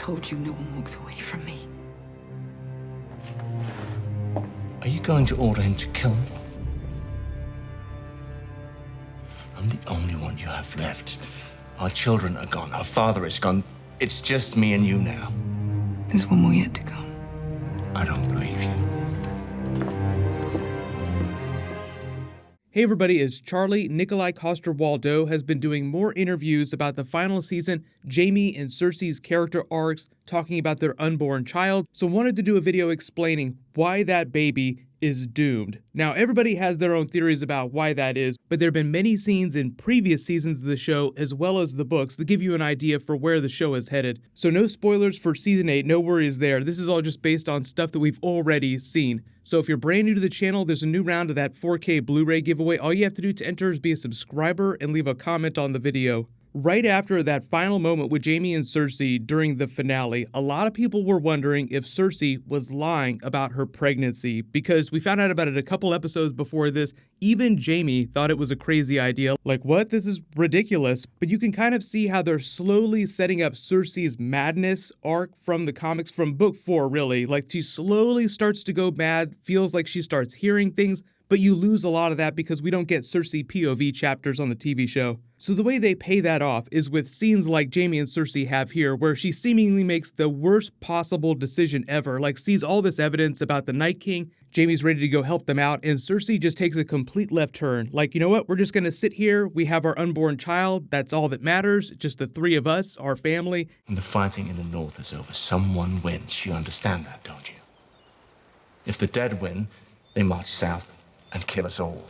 told you no one walks away from me. Are you going to order him to kill me? I'm the only one you have left. Our children are gone. Our father is gone. It's just me and you now. There's one more yet to come. I don't believe you. Hey everybody, it's Charlie. Nikolai Coster-Waldau has been doing more interviews about the final season, Jaime and Cersei's character arcs, talking about their unborn child, so wanted to do a video explaining why that baby is doomed. Now, everybody has their own theories about why that is, but there have been many scenes in previous seasons of the show, as well as the books, that give you an idea for where the show is headed. So no spoilers for Season 8, no worries there. This is all just based on stuff that we've already seen. So if you're brand new to the channel, there's a new round of that 4K Blu-ray giveaway. All you have to do to enter is be a subscriber and leave a comment on the video. Right after that final moment with Jaime and Cersei during the finale, a lot of people were wondering if Cersei was lying about her pregnancy, because we found out about it a couple episodes before this. Even Jaime thought it was a crazy idea. Like, what? This is ridiculous. But you can kind of see how they're slowly setting up Cersei's madness arc from the comics, from book 4, really. Like, she slowly starts to go mad, feels like she starts hearing things, but you lose a lot of that because we don't get Cersei POV chapters on the TV show. So the way they pay that off is with scenes like Jaime and Cersei have here, where she seemingly makes the worst possible decision ever, like sees all this evidence about the Night King, Jaime's ready to go help them out, and Cersei just takes a complete left turn. Like, you know what, we're just gonna sit here, we have our unborn child, that's all that matters, just the three of us, our family. And the fighting in the north is over. Someone wins. You understand that, don't you? If the dead win, they march south and kill us all.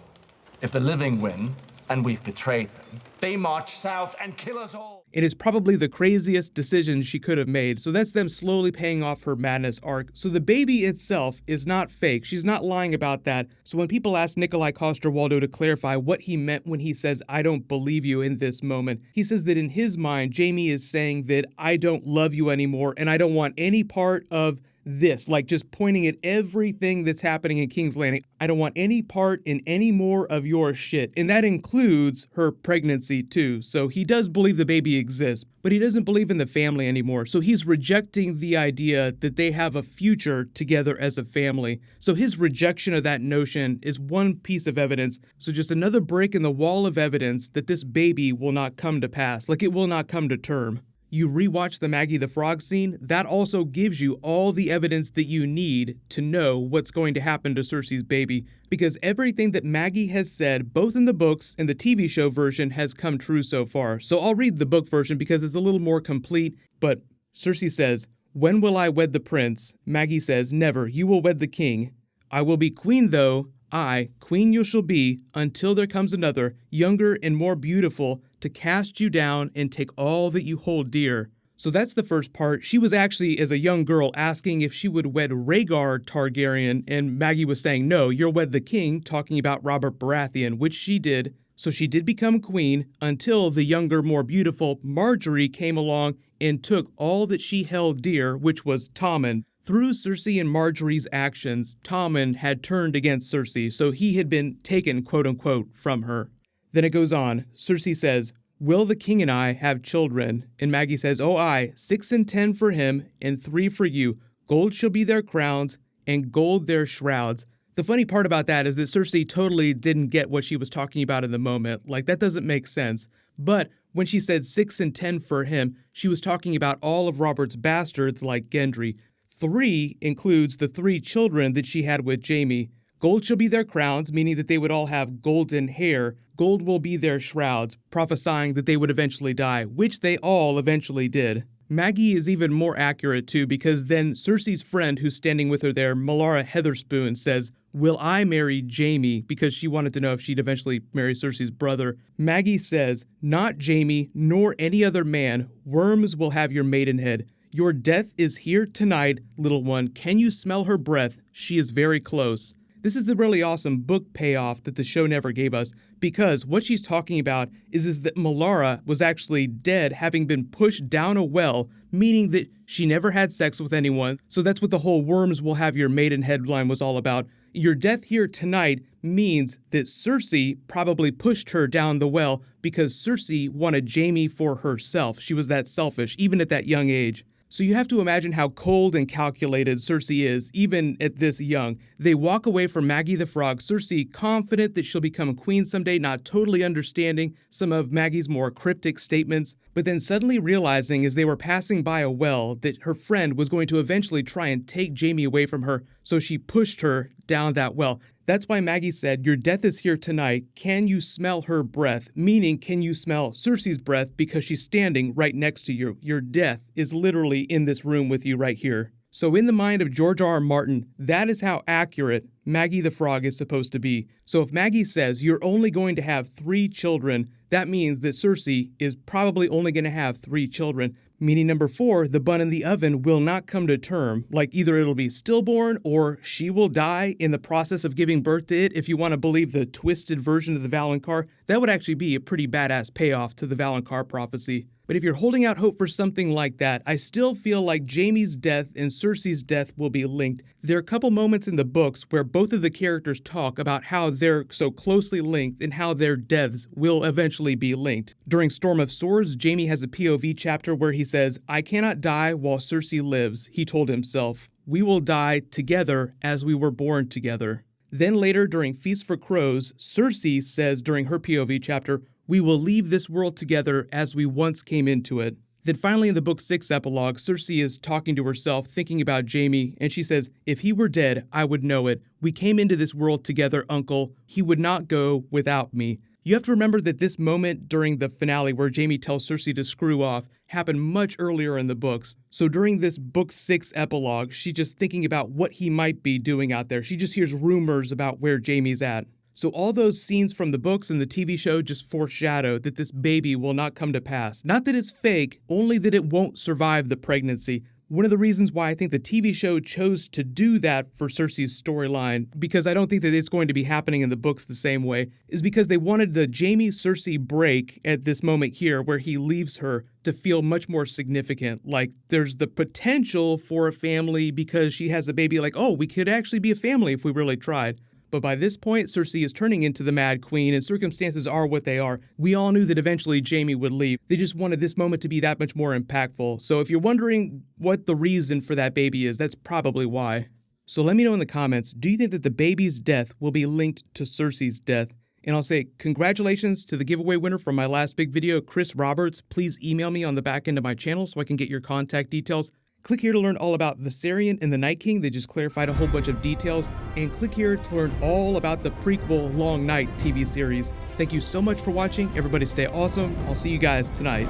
If the living win, and we've betrayed them, they march south and kill us all. It is probably the craziest decision she could have made, so that's them slowly paying off her madness arc. So the baby itself is not fake, she's not lying about that. So when people ask Nikolai Coster-Waldau to clarify what he meant when he says, "I don't believe you" in this moment, he says that in his mind, Jaime is saying that I don't love you anymore, and I don't want any part of this, like just pointing at everything that's happening in King's Landing. I don't want any part in any more of your shit. And that includes her pregnancy too. So he does believe the baby exists, but he doesn't believe in the family anymore. So he's rejecting the idea that they have a future together as a family. So his rejection of that notion is one piece of evidence. So just another break in the wall of evidence that this baby will not come to pass, like it will not come to term. You rewatch the Maggie the Frog scene, that also gives you all the evidence that you need to know what's going to happen to Cersei's baby, because everything that Maggie has said, both in the books and the TV show version, has come true so far. So I'll read the book version because it's a little more complete, but Cersei says, "When will I wed the prince?" Maggie says, "Never, you will wed the king. I will be queen though. I, queen you shall be, until there comes another, younger and more beautiful, to cast you down and take all that you hold dear." So that's the first part. She was actually, as a young girl, asking if she would wed Rhaegar Targaryen, and Maggie was saying, "No, you'll wed the king," talking about Robert Baratheon, which she did. So she did become queen until the younger, more beautiful Marjorie came along and took all that she held dear, which was Tommen. Through Cersei and Marjorie's actions, Tommen had turned against Cersei, so he had been taken, quote-unquote, from her. Then it goes on. Cersei says, "Will the king and I have children?" And Maggie says, "Oh, aye, 6 and 10 for him, and 3 for you. Gold shall be their crowns, and gold their shrouds." The funny part about that is that Cersei totally didn't get what she was talking about in the moment. Like, that doesn't make sense. But when she said 6 and 10 for him, she was talking about all of Robert's bastards like Gendry. 3 includes the 3 children that she had with Jaime. Gold shall be their crowns, meaning that they would all have golden hair. Gold will be their shrouds, prophesying that they would eventually die, which they all eventually did. Maggie is even more accurate too, because then Cersei's friend who's standing with her there, Melara Heatherspoon, says, "Will I marry Jaime?" because she wanted to know if she'd eventually marry Cersei's brother. Maggie says, "Not Jaime, nor any other man. Worms will have your maidenhead. Your death is here tonight, little one. Can you smell her breath? She is very close." This is the really awesome book payoff that the show never gave us, because what she's talking about is that Melara was actually dead, having been pushed down a well, meaning that she never had sex with anyone. So that's what the whole "worms will have your maidenhead" line was all about. Your death here tonight means that Cersei probably pushed her down the well because Cersei wanted Jaime for herself. She was that selfish, even at that young age. So you have to imagine how cold and calculated Cersei is, even at this young. They walk away from Maggie the Frog, Cersei confident that she'll become queen someday, not totally understanding some of Maggie's more cryptic statements, but then suddenly realizing as they were passing by a well that her friend was going to eventually try and take Jaime away from her, so she pushed her down that well. That's why Maggie said, "Your death is here tonight. Can you smell her breath?" Meaning, can you smell Cersei's breath because she's standing right next to you. Your death is literally in this room with you right here. So in the mind of George R. R. Martin, that is how accurate Maggie the Frog is supposed to be. So if Maggie says you're only going to have 3 children, that means that Cersei is probably only going to have 3 children. Meaning number 4, the bun in the oven will not come to term. Like either it'll be stillborn or she will die in the process of giving birth to it. If you want to believe the twisted version of the Valonqar, that would actually be a pretty badass payoff to the Valonqar prophecy. But if you're holding out hope for something like that, I still feel like Jaime's death and Cersei's death will be linked. There are a couple moments in the books where both of the characters talk about how they're so closely linked and how their deaths will eventually be linked. During Storm of Swords, Jaime has a POV chapter where he says, "I cannot die while Cersei lives," he told himself. "We will die together as we were born together." Then later during Feast for Crows, Cersei says during her POV chapter, "We will leave this world together as we once came into it." Then finally in the Book 6 epilogue, Cersei is talking to herself, thinking about Jaime, and she says, "If he were dead, I would know it. We came into this world together, uncle. He would not go without me." You have to remember that this moment during the finale where Jaime tells Cersei to screw off happened much earlier in the books. So during this Book 6 epilogue, she's just thinking about what he might be doing out there. She just hears rumors about where Jaime's at. So all those scenes from the books and the TV show just foreshadow that this baby will not come to pass. Not that it's fake, only that it won't survive the pregnancy. One of the reasons why I think the TV show chose to do that for Cersei's storyline, because I don't think that it's going to be happening in the books the same way, is because they wanted the Jaime-Cersei break at this moment here where he leaves her to feel much more significant. Like there's the potential for a family because she has a baby, like, oh, we could actually be a family if we really tried. But by this point, Cersei is turning into the Mad Queen, and circumstances are what they are. We all knew that eventually Jaime would leave. They just wanted this moment to be that much more impactful. So if you're wondering what the reason for that baby is, that's probably why. So let me know in the comments, do you think that the baby's death will be linked to Cersei's death? And I'll say congratulations to the giveaway winner from my last big video, Chris Roberts. Please email me on the back end of my channel so I can get your contact details. Click here to learn all about Viserion and the Night King. They just clarified a whole bunch of details. And click here to learn all about the prequel Long Night TV series. Thank you so much for watching. Everybody stay awesome. I'll see you guys tonight.